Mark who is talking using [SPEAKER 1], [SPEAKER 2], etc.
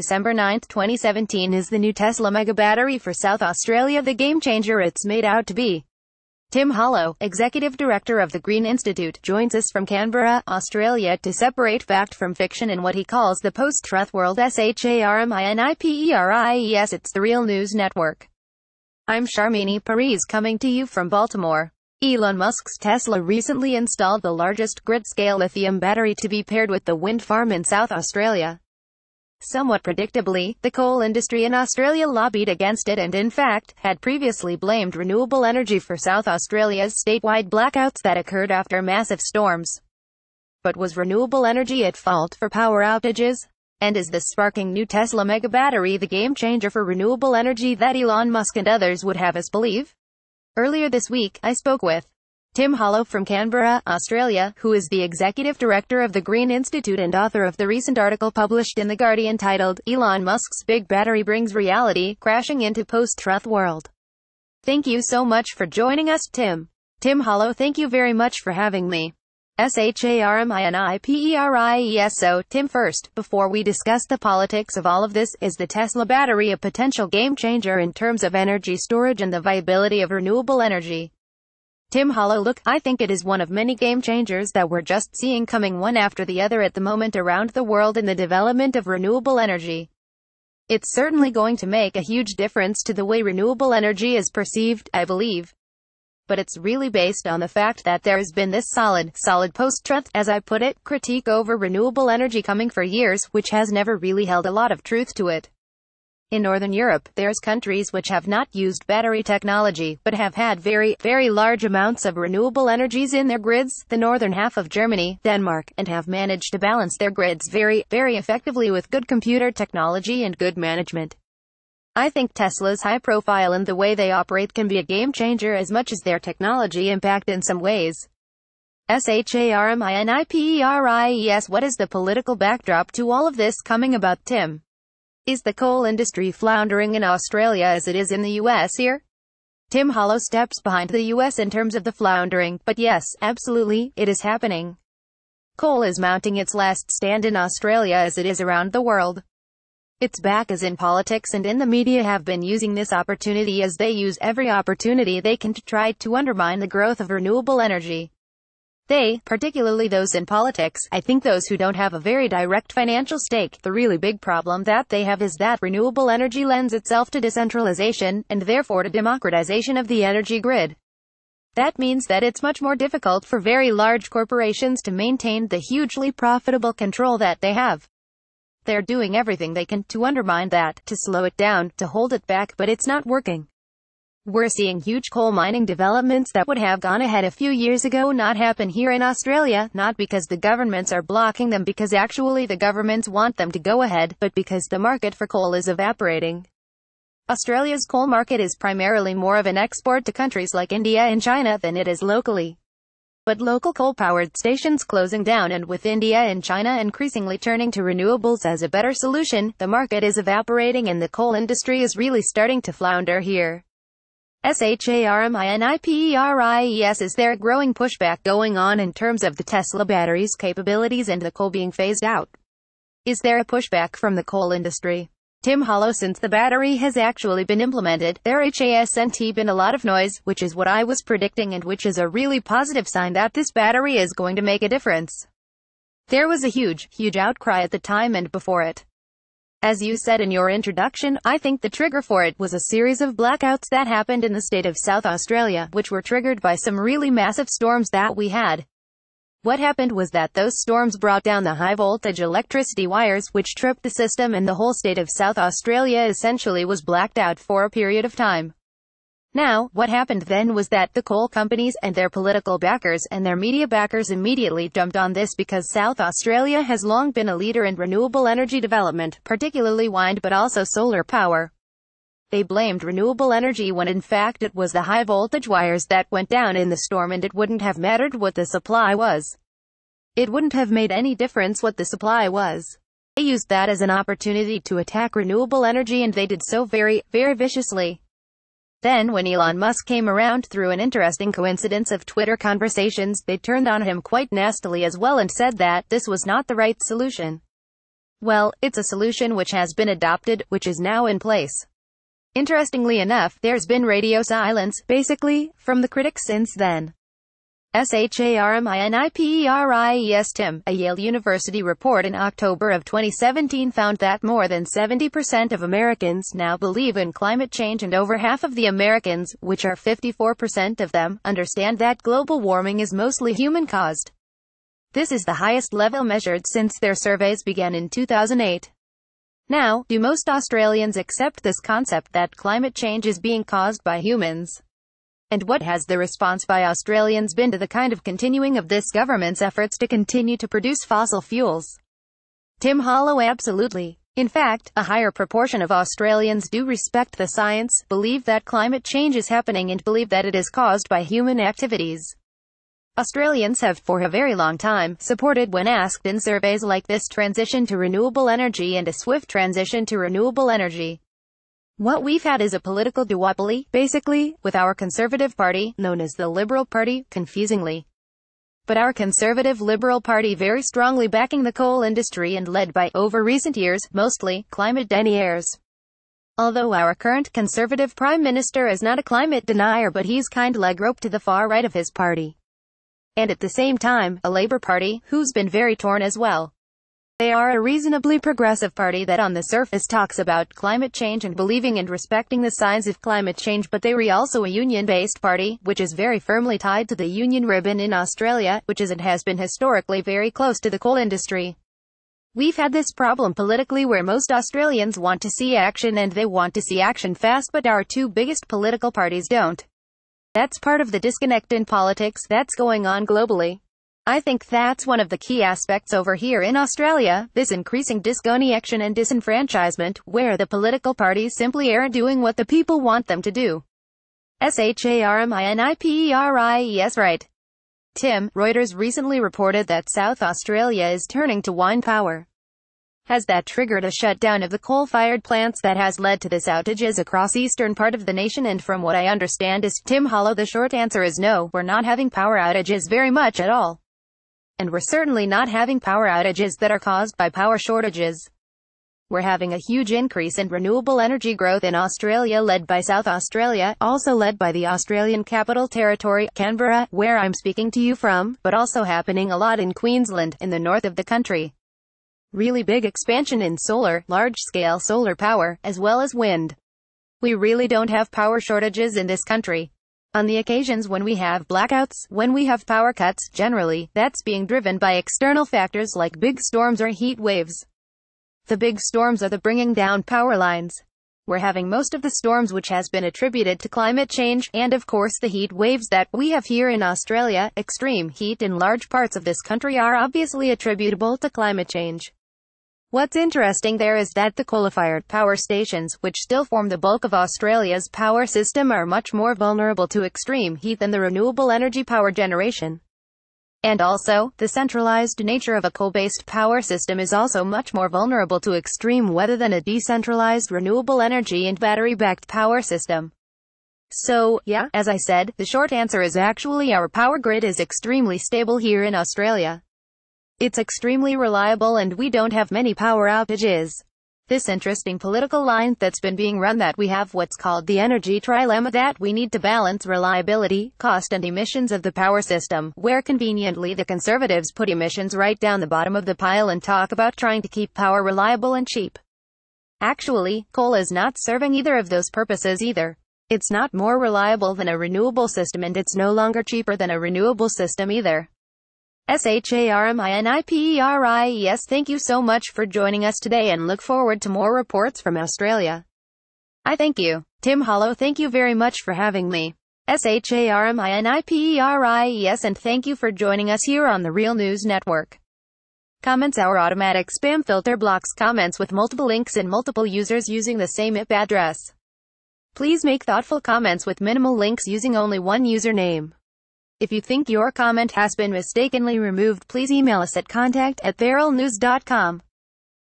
[SPEAKER 1] December 9, 2017 is the new Tesla megabattery for South Australia the game changer it's made out to be. Tim Hollo, Executive Director of the Green Institute, joins us from Canberra, Australia to separate fact from fiction in what he calls the post-truth world. Sharmini Peries. It's the Real News Network. I'm Sharmini Peries coming to you from Baltimore. Elon Musk's Tesla recently installed the largest grid-scale lithium battery to be paired with the wind farm in South Australia. Somewhat predictably, the coal industry in Australia lobbied against it and in fact, had previously blamed renewable energy for South Australia's statewide blackouts that occurred after massive storms. But was renewable energy at fault for power outages? And is the sparking new Tesla megabattery the game changer for renewable energy that Elon Musk and others would have us believe? Earlier this week, I spoke with Tim Hollo from Canberra, Australia, who is the Executive Director of the Green Institute and author of the recent article published in The Guardian titled, Elon Musk's Big Battery Brings Reality Crashing into Post-Truth World. Thank you so much for joining us, Tim. Tim Hollo, thank you very much for having me. Sharmini Peries. So, Tim, first, before we discuss the politics of all of this, is the Tesla battery a potential game changer in terms of energy storage and the viability of renewable energy? Tim Hollo, look, I think it is one of many game changers that we're just seeing coming one after the other at the moment around the world in the development of renewable energy. It's certainly going to make a huge difference to the way renewable energy is perceived, I believe. But it's really based on the fact that there has been this solid post-truth, as I put it, critique over renewable energy coming for years, which has never really held a lot of truth to it. In Northern Europe, there's countries which have not used battery technology, but have had very large amounts of renewable energies in their grids, the northern half of Germany, Denmark, and have managed to balance their grids very effectively with good computer technology and good management. I think Tesla's high profile and the way they operate can be a game changer as much as their technology impact in some ways. Sharmini Peries. What is the political backdrop to all of this coming about, Tim? Is the coal industry floundering in Australia as it is in the US here? Tim Hollo steps behind the US in terms of the floundering, but yes, absolutely, it is happening. Coal is mounting its last stand in Australia as it is around the world. Its backers in politics and in the media have been using this opportunity as they use every opportunity they can to try to undermine the growth of renewable energy. They, particularly those in politics, I think those who don't have a very direct financial stake, the really big problem that they have is that renewable energy lends itself to decentralization, and therefore to democratization of the energy grid. That means that it's much more difficult for very large corporations to maintain the hugely profitable control that they have. They're doing everything they can to undermine that, to slow it down, to hold it back, but it's not working. We're seeing huge coal mining developments that would have gone ahead a few years ago not happen here in Australia, not because the governments are blocking them, because actually the governments want them to go ahead, but because the market for coal is evaporating. Australia's coal market is primarily more of an export to countries like India and China than it is locally. But local coal-powered stations closing down, and with India and China increasingly turning to renewables as a better solution, the market is evaporating and the coal industry is really starting to flounder here. Sharmini Peries. Is there a growing pushback going on in terms of the Tesla battery's capabilities and the coal being phased out? Is there a pushback from the coal industry? Tim Hollo, since the battery has actually been implemented, there hasn't been a lot of noise, which is what I was predicting and which is a really positive sign that this battery is going to make a difference. There was a huge outcry at the time and before it. As you said in your introduction, I think the trigger for it was a series of blackouts that happened in the state of South Australia, which were triggered by some really massive storms that we had. What happened was that those storms brought down the high-voltage electricity wires, which tripped the system, and the whole state of South Australia essentially was blacked out for a period of time. Now, what happened then was that the coal companies and their political backers and their media backers immediately jumped on this because South Australia has long been a leader in renewable energy development, particularly wind but also solar power. They blamed renewable energy when in fact it was the high-voltage wires that went down in the storm, and it wouldn't have mattered what the supply was. It wouldn't have made any difference what the supply was. They used that as an opportunity to attack renewable energy, and they did so very viciously. Then when Elon Musk came around through an interesting coincidence of Twitter conversations, they turned on him quite nastily as well and said that this was not the right solution. Well, it's a solution which has been adopted, which is now in place. Interestingly enough, there's been radio silence, basically, from the critics since then. Sharmini Peries Tim, a Yale University report in October of 2017 found that more than 70% of Americans now believe in climate change, and over half of the Americans, which are 54% of them, understand that global warming is mostly human-caused. This is the highest level measured since their surveys began in 2008. Now, do most Australians accept this concept that climate change is being caused by humans? And what has the response by Australians been to the kind of continuing of this government's efforts to continue to produce fossil fuels? Tim Hollo: absolutely. In fact, a higher proportion of Australians do respect the science, believe that climate change is happening, and believe that it is caused by human activities. Australians have, for a very long time, supported, when asked in surveys like this, transition to renewable energy and a swift transition to renewable energy. What we've had is a political duopoly, basically, with our Conservative Party, known as the Liberal Party, confusingly. But our Conservative Liberal Party very strongly backing the coal industry and led by, over recent years, mostly, climate deniers. Although our current Conservative Prime Minister is not a climate denier, but he's kind of leg rope to the far right of his party. And at the same time, a Labour Party, who's been very torn as well. They are a reasonably progressive party that on the surface talks about climate change and believing and respecting the signs of climate change, but they are also a union-based party, which is very firmly tied to the union ribbon in Australia, which is and has been historically very close to the coal industry. We've had this problem politically where most Australians want to see action, and they want to see action fast, but our two biggest political parties don't. That's part of the disconnect in politics that's going on globally. I think that's one of the key aspects over here in Australia, this increasing disconnection and disenfranchisement, where the political parties simply aren't doing what the people want them to do. Sharmini Peries right. Tim, Reuters recently reported that South Australia is turning to wind power. Has that triggered a shutdown of the coal-fired plants that has led to this outages across eastern part of the nation? And from what I understand is, Tim Hollo, the short answer is no, we're not having power outages very much at all. And we're certainly not having power outages that are caused by power shortages. We're having a huge increase in renewable energy growth in Australia, led by South Australia, also led by the Australian Capital Territory, Canberra, where I'm speaking to you from, but also happening a lot in Queensland, in the north of the country. Really big expansion in solar, large-scale solar power, as well as wind. We really don't have power shortages in this country. On the occasions when we have blackouts, when we have power cuts, generally, that's being driven by external factors like big storms or heat waves. The big storms are the bringing down power lines. We're having most of the storms which has been attributed to climate change, and of course the heat waves that we have here in Australia. Extreme heat in large parts of this country are obviously attributable to climate change. What's interesting there is that the coal-fired power stations, which still form the bulk of Australia's power system, are much more vulnerable to extreme heat than the renewable energy power generation. And also, the centralized nature of a coal-based power system is also much more vulnerable to extreme weather than a decentralized renewable energy and battery-backed power system. So, yeah, as I said, the short answer is actually our power grid is extremely stable here in Australia. It's extremely reliable and we don't have many power outages. This interesting political line that's been being run that we have what's called the energy trilemma, that we need to balance reliability, cost and emissions of the power system, where conveniently the Conservatives put emissions right down the bottom of the pile and talk about trying to keep power reliable and cheap. Actually, coal is not serving either of those purposes either. It's not more reliable than a renewable system, and it's no longer cheaper than a renewable system either. Sharmini Peries, thank you so much for joining us today and look forward to more reports from Australia. I thank you. Tim Hollo, thank you very much for having me. Sharmini Peries, and thank you for joining us here on the Real News Network. Comments: our automatic spam filter blocks comments with multiple links and multiple users using the same IP address. Please make thoughtful comments with minimal links using only one username. If you think your comment has been mistakenly removed, please email us at contact@theralnews.com.